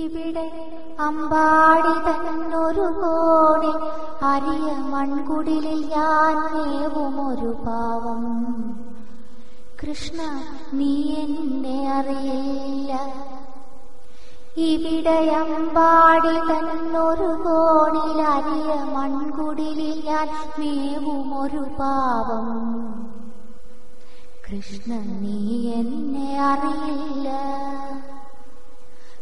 ഇവിടെ അമ്പാടി തന്നൊരു കോണി അരിയ മൺകുടിലിൽ ഞാൻ മേവുമൊരു പാവം. കൃഷ്ണ നീ എന്നെ അറിയില്ല. ഇവിടെ അമ്പാടി തന്നൊരു കോണിൽ അരിയ മൺകുടിലിൽ ഞാൻ മേവുമൊരു പാവം. കൃഷ്ണ നീ എന്നെ അറിയില്ല.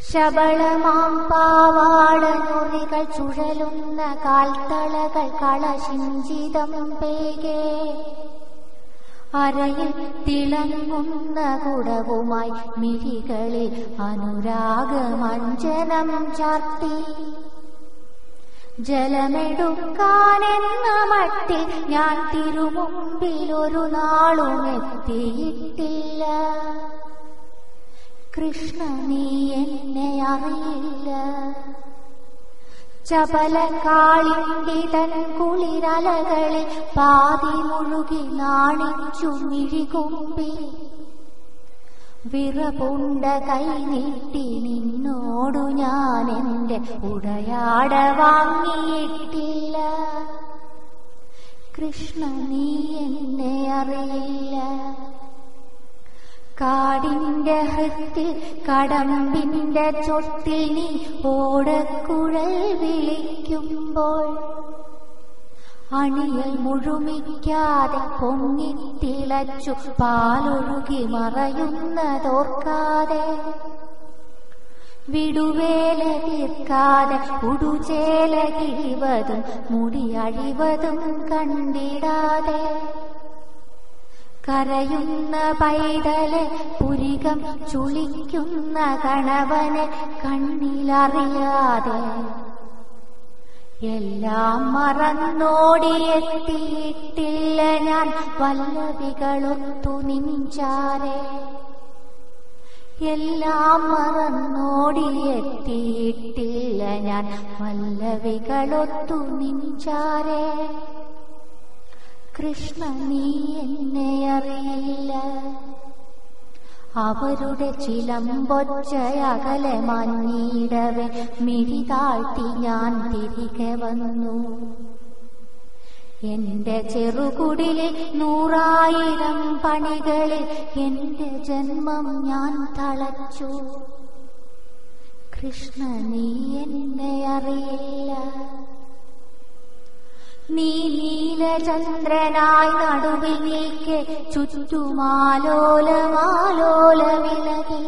ശബളമാം പാവാടനുറികൾ ചുഴലുന്ന കാൽത്തളകൾ കളശിഞ്ചിതം പേകെ അരയിൽ തിളങ്ങുന്ന കുടവുമായി മിഴികളിൽ അനുരാഗമഞ്ജനം ചാർത്തി ജലമെടുക്കാനെന്ന മട്ടിൽ ഞാൻ തിരുമുമ്പിൽ ഒരു നാളും എത്തിയിട്ടില്ല. കൃഷ്ണ നീ എന്നെ അറിയില്ല. ചപല കാളിന്റെ തൻ കുളിരലകളിൽ പാതി മുഴുകി നാണിച്ചു മിഴികുമ്പി വിറപുണ്ട കൈ നീട്ടി നിന്നോടു ഞാൻ എന്റെ ഉടയാട വാങ്ങിയിട്ടില്ല. കൃഷ്ണ നീ എന്നെ അറിയില്ല. കാടിന്റെ ഹൃത്തിൽ കടമ്പിന്റെ ചൊട്ടിൽ നീ ഓടക്കുഴൽ വിളിക്കുമ്പോൾ അണിയൽ മുഴുമിക്കാതെ പൊങ്ങിത്തിളച്ചു പാലൊഴുകി മറയുന്നതോർക്കാതെ വിടുവേല തീർക്കാതെ ഉടുചേല കിഴിവതും മുടിയഴിവതും കണ്ടിടാതെ കരയുന്ന പൈതലെ പുരികം ചുളിക്കുന്ന കണവനെ കണ്ണിലറിയാതെ എല്ലാം മറന്നോടിയെത്തിയിട്ടില്ല ഞാൻ പല്ലവികളൊത്തു നിഞ്ചാരെ. എല്ലാം മറന്നോടിയെത്തിയിട്ടില്ല ഞാൻ പല്ലവികളൊത്തു നിഞ്ചാരെ. കൃഷ്ണ നീ എന്നെ അറിയില്ല. അവരുടെ ചിലമ്പൊച്ചയകലെ മഞ്ഞിടവെ മിഴി താഴ്ത്തി ഞാൻ തിരികെ വന്നു. എന്റെ ചെറുകുടിലിൽ 100,000 പണികളിൽ എന്റെ ജന്മം ഞാൻ തളച്ചു. കൃഷ്ണ നീ എന്നെ അറിയില്ല. നീ നീലചന്ദ്രനായി നടുവിൽ നിൽക്കെ ചുറ്റുമാലോലമാലോല വിലകിൽ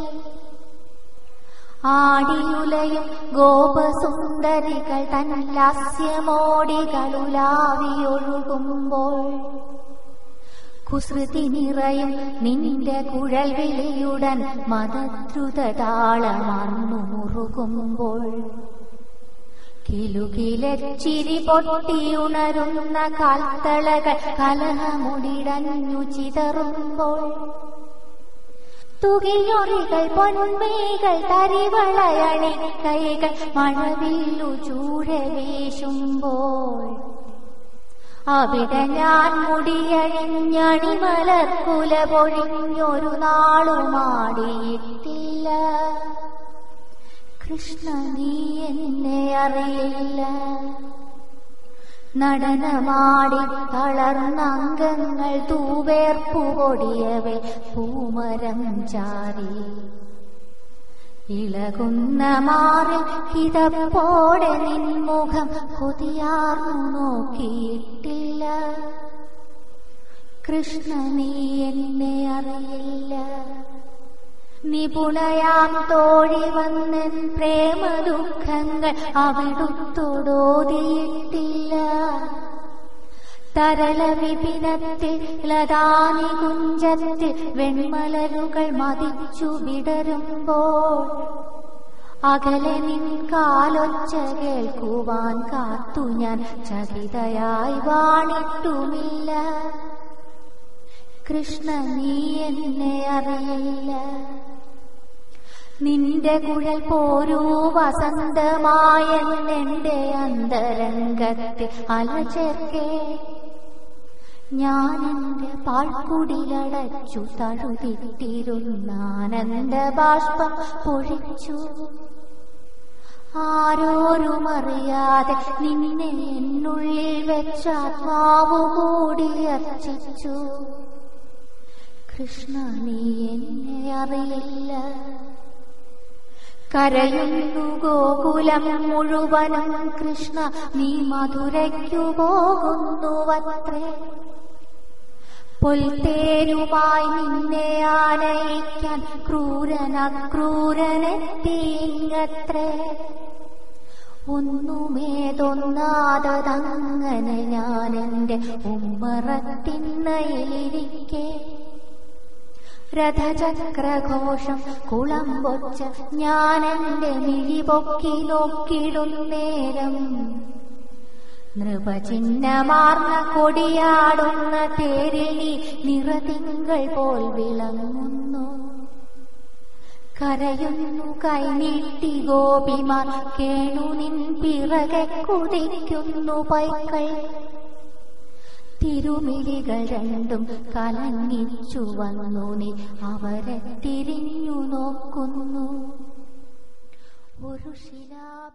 ആടിയുലയും ഗോപസുന്ദരികൾ തൻ ലാസ്യമോടികളുലാവിയൊഴുകുമ്പോൾ കുസൃതി നിറയും നിന്റെ കുഴൽ വിളിയുടൻ മദദ്രുതതാളമർന്നു മുറുകുമ്പോൾ കിലുകിലച്ചിരി പൊട്ടിയുണരുന്ന കാൽത്തളകൾ കലഹമുടിടഞ്ഞു ചിതറുമ്പോൾ തുകിയൊറികൾ പൊൻമേകൾ തരിവളയണി കൈകൾ മഴവില്ലു ചൂഴ വീശുമ്പോൾ അവിടെ ഞാൻ മുടിയഴിഞ്ഞണിമലർക്കുല പൊഴിഞ്ഞൊരു നാളുമാടിയിട്ടില്ല. കൃഷ്ണ നീ എന്നെ അറിയില്ല. നടനമാടി തളർന്ന അംഗങ്ങൾ തൂവേർപ്പു പൊടിയവേ പൂമരം ചാരി ഇളകുന്ന മാറിൽ കിതപ്പോടെ നിൻമുഖം കൊതിയാർന്നു നോക്കിയിട്ടില്ല. കൃഷ്ണ നീ എന്നെ അറിയില്ല. നിപുണയാം തോഴി വന്നൻ പ്രേമ ദുഃഖങ്ങൾ അവിടുത്തോടോതിയിട്ടില്ല. തരള വിപിനത്തിൽ ലതാനി കുഞ്ചത്തിൽ വെൺമലരുകൾ മതിച്ചു വിടരുമ്പോൾ അകലെ നിൻ കാലൊച്ച കേൾക്കുവാൻ കാത്തു ഞാൻ ചകിതയായി വാണിട്ടുമില്ല. കൃഷ്ണ നീ എന്നെ അറിയില്ല. നിന്റെ കുഴൽ പോരൂ വസന്തമായെന്നെന്റെ അന്തരംഗത്തിൽ അലചേർക്കേ ഞാൻ എന്റെ പാഴ്ക്കുടിലടച്ചു തഴുതിട്ടിരുന്ന ആനന്ദ ബാഷ്പം പൊഴിച്ചു. ആരോരുമറിയാതെ നിന്നെ എന്നുള്ളിൽ വെച്ചാത്മാവു കൂടി അർച്ചിച്ചു. കൃഷ്ണ നീ എന്നെ അറിയില്ല. കരയുന്നു ഗോകുലം മുഴുവനും കൃഷ്ണ നീ മധുരയ്ക്കു പോകുന്നുവത്രേ. പൊൽത്തേരുമായി നിന്നെ ആനയിക്കാൻ ക്രൂരനക്രൂരനെത്തിയിങ്ങത്രേ. ഒന്നുമേതൊന്നാതങ്ങനെ ഞാനെന്റെ ഉമ്മറത്തിണ്ണയിലിരിക്കെ രഥചക്രഘോഷം കുളമ്പൊച്ച ഞാനെന്റെ മിഴിപൊക്കി നോക്കിടുന്നേരം നൃപചിഹ്നമാർന്ന കൊടിയാടുന്ന തേരിൽ നീ നിറതിങ്കൾ പോൽ വിളങ്ങുന്നു. കരയുന്നു കൈനീട്ടി ഗോപിമാർ കേണു നിൻ പിറകെ കുതിക്കുന്നു പൈക്കൾ. തിരുമിഴികൾ രണ്ടും കലങ്ങിച്ചു വന്നു നീ അവരെ തിരിഞ്ഞു നോക്കുന്നു. ഒരു ശിലാ